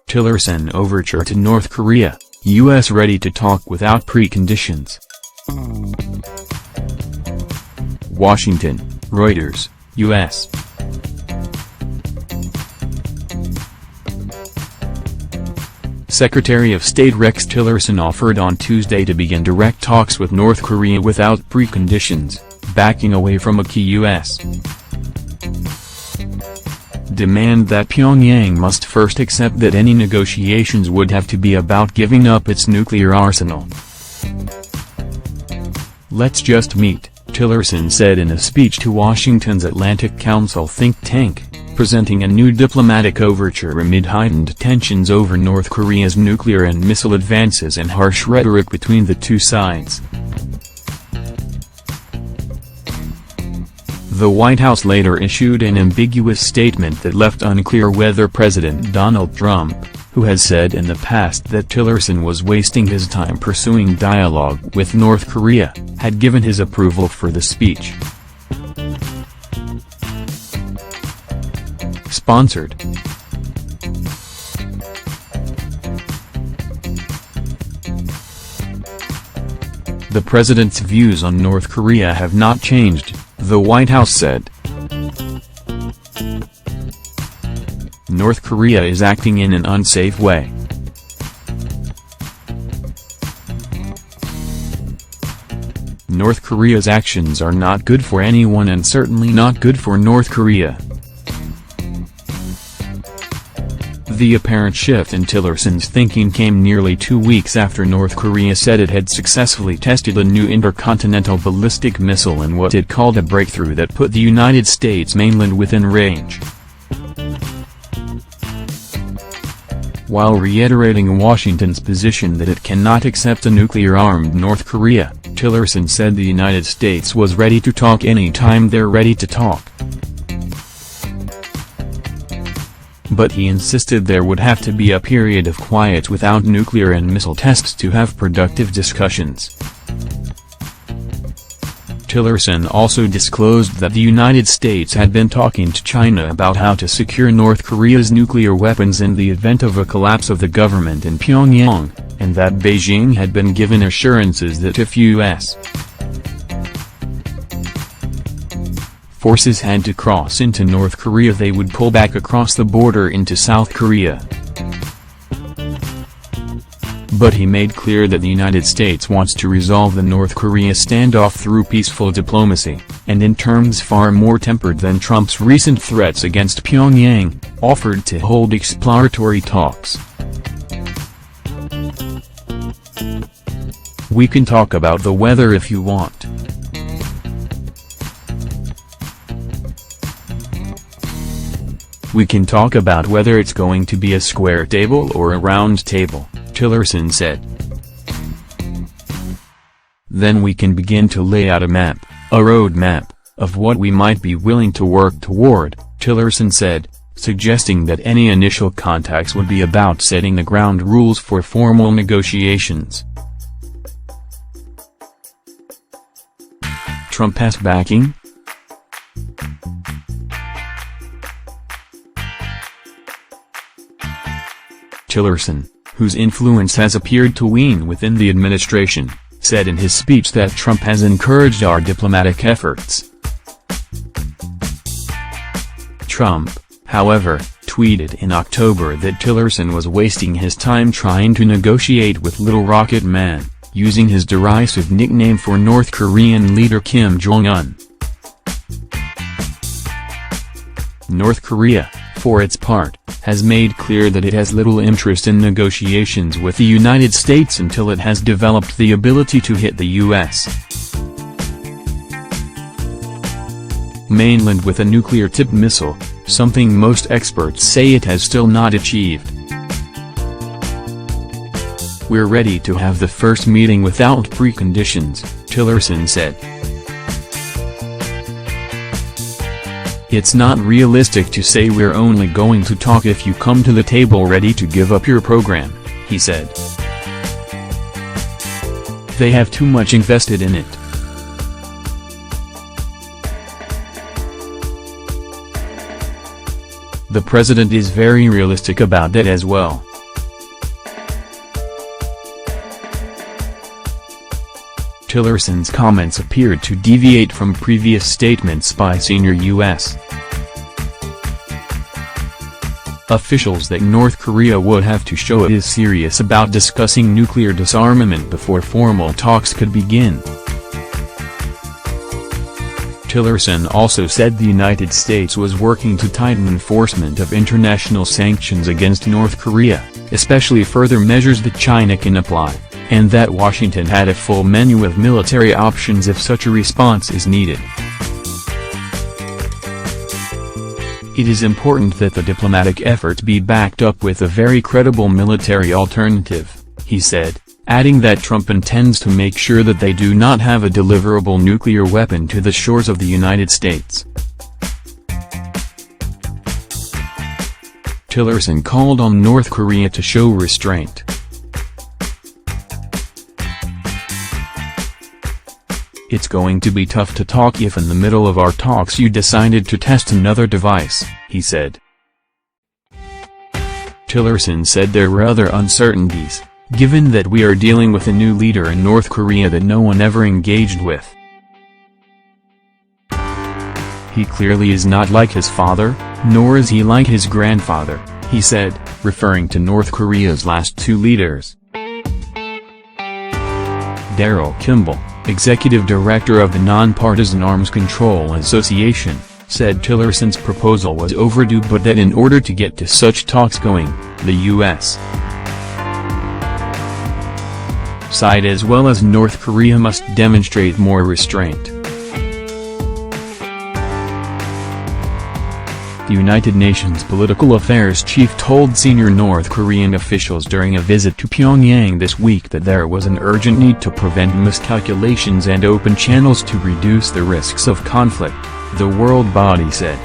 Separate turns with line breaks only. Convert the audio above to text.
Tillerson overture to North Korea, U.S. ready to talk without preconditions. Washington, Reuters, U.S. Secretary of State Rex Tillerson offered on Tuesday to begin direct talks with North Korea without preconditions, backing away from a key U.S. demand that Pyongyang must first accept that any negotiations would have to be about giving up its nuclear arsenal. "Let's just meet," Tillerson said in a speech to Washington's Atlantic Council think tank, presenting a new diplomatic overture amid heightened tensions over North Korea's nuclear and missile advances and harsh rhetoric between the two sides. The White House later issued an ambiguous statement that left unclear whether President Donald Trump, who has said in the past that Tillerson was wasting his time pursuing dialogue with North Korea, had given his approval for the speech. Sponsored. The president's views on North Korea have not changed, the White House said. North Korea is acting in an unsafe way. North Korea's actions are not good for anyone and certainly not good for North Korea. The apparent shift in Tillerson's thinking came nearly 2 weeks after North Korea said it had successfully tested a new intercontinental ballistic missile in what it called a breakthrough that put the United States mainland within range. While reiterating Washington's position that it cannot accept a nuclear-armed North Korea, Tillerson said the United States was ready to talk anytime they're ready to talk. But he insisted there would have to be a period of quiet without nuclear and missile tests to have productive discussions. Tillerson also disclosed that the United States had been talking to China about how to secure North Korea's nuclear weapons in the event of a collapse of the government in Pyongyang, and that Beijing had been given assurances that if U.S. forces had to cross into North Korea they would pull back across the border into South Korea. But he made clear that the United States wants to resolve the North Korea standoff through peaceful diplomacy, and in terms far more tempered than Trump's recent threats against Pyongyang, offered to hold exploratory talks. "We can talk about the weather if you want. We can talk about whether it's going to be a square table or a round table," Tillerson said. "Then we can begin to lay out a map, a road map, of what we might be willing to work toward," Tillerson said, suggesting that any initial contacts would be about setting the ground rules for formal negotiations. Trump has backing? Tillerson, whose influence has appeared to wane within the administration, said in his speech that Trump has encouraged our diplomatic efforts. Trump, however, tweeted in October that Tillerson was wasting his time trying to negotiate with Little Rocket Man, using his derisive nickname for North Korean leader Kim Jong-un. North Korea, for its part, has made clear that it has little interest in negotiations with the United States until it has developed the ability to hit the U.S. mainland with a nuclear-tipped missile, something most experts say it has still not achieved. "We're ready to have the first meeting without preconditions," Tillerson said. "It's not realistic to say we're only going to talk if you come to the table ready to give up your program," he said. "They have too much invested in it. The president is very realistic about that as well. Tillerson's comments appeared to deviate from previous statements by senior U.S. officials that North Korea would have to show it is serious about discussing nuclear disarmament before formal talks could begin. Tillerson also said the United States was working to tighten enforcement of international sanctions against North Korea, especially further measures that China can apply, and that Washington had a full menu of military options if such a response is needed. It is important that the diplomatic efforts be backed up with a very credible military alternative, he said, adding that Trump intends to make sure that they do not have a deliverable nuclear weapon to the shores of the United States. Tillerson called on North Korea to show restraint. "It's going to be tough to talk if in the middle of our talks you decided to test another device," he said. Tillerson said there were other uncertainties, given that we are dealing with a new leader in North Korea that no one ever engaged with. "He clearly is not like his father, nor is he like his grandfather," he said, referring to North Korea's last two leaders. Daryl Kimball, executive director of the Nonpartisan Arms Control Association, said Tillerson's proposal was overdue but that in order to get to such talks going, the U.S. side as well as North Korea must demonstrate more restraint. The United Nations Political Affairs chief told senior North Korean officials during a visit to Pyongyang this week that there was an urgent need to prevent miscalculations and open channels to reduce the risks of conflict, the world body said.